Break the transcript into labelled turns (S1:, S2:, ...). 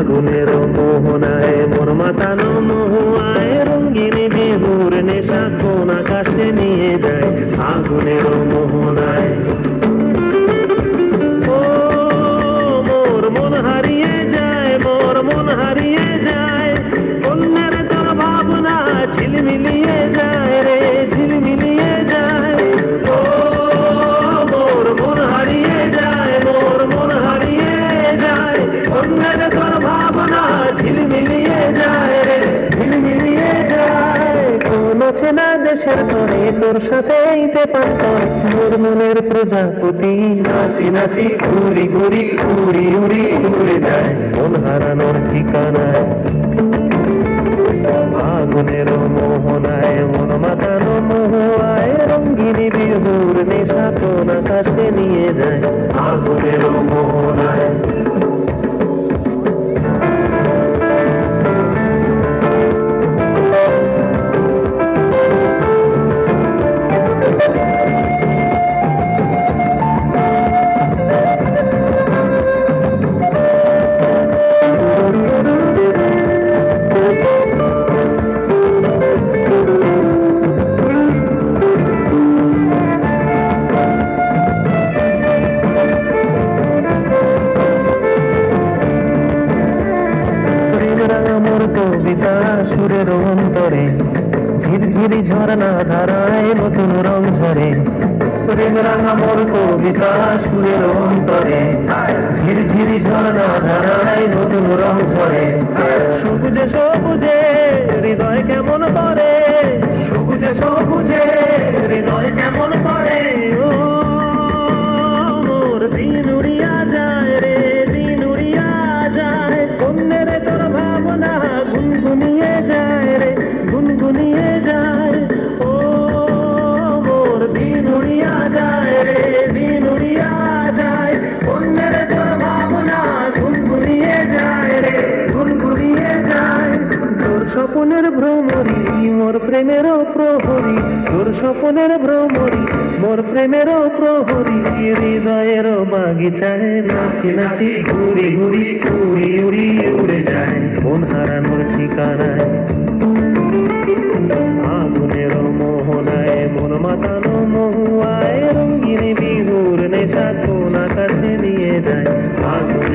S1: আগুনের মোহনায় মন মাতানো মহুয়ায় রঙিন বিহুর নেশা কোন আকাশে নিয়ে যায় আগুনের মোহনায়। ও মোর মন হারিয়ে যায়, মোর মন হারিয়ে যায়, কন্যার তোর ভাবনা ঝিলমিলিয়ে যায় রে ঝিলমিলিয়ে যায়। ও মোর মন হারিয়ে যায়, মোর মন হারিয়ে যায়, কন্যার তোর ভাবনা ঝিলমিলিয়ে যায় রে ঝিলমিলিয়ে যায়। কোন চেনা দেশের তরে তোর সাথে ইতে পান্তর মোর মনের প্রজাপতি নাচি নাচি ঘুরি ঘুরি উড়ি উড়ি উড়ে যায় মন হারানোর ঠিকানায়। আগুনের মোহনায় মন মাতানো মহুয়ায় রঙ্গিনী বিহুর নেশা কোন আকাশে নিয়ে যায় আগুনের মোহনায়। কবিতা সুরের অন্তরে ঝিরঝিরি ঝর্ণা ধারায় নতুন রং ঝরে। প্রেম রাঙা মোর কবিতা সুরের অন্তরে ঝিরঝিরি ঝর্ণা ধারায় নতুন রং ঝরে। সবুজে সবুজে হৃদয় কেমন করে, সবুজে সবুজে হৃদয় কেমন করে। ও মোর দিন উড়িয়া যায় রে দিন উড়িয়া যায়, কন্যের তোর ভাবনা গুনগুনিয়ে যায় রে গুনগুনিয়ে যায়। ও মোর দিন উড়িয়া যায় রে দিন উড়িয়া যায়, কন্যের তোর ভাবনা গুনগুনিয়ে যায় রে গুনগুনিয়ে যায়। তোর স্বপনের ভ্রমরি মোর প্রেমেরও প্রহরী, তোর স্বপনের ভ্রমরি মোর প্রেমেরও প্রহরী। হৃদয়ের বাগিচায় নাচি নাচি ঘুরি ঘুরি উড়ি উড়ি উড়ে যায় মন হারানোর ঠিকানায়। আগুনের মোহনায় মন মাতানো মহুয়ায় রঙ্গিনী বিহুর নেশা কোন আকাশে নিয়ে যায় আগুন।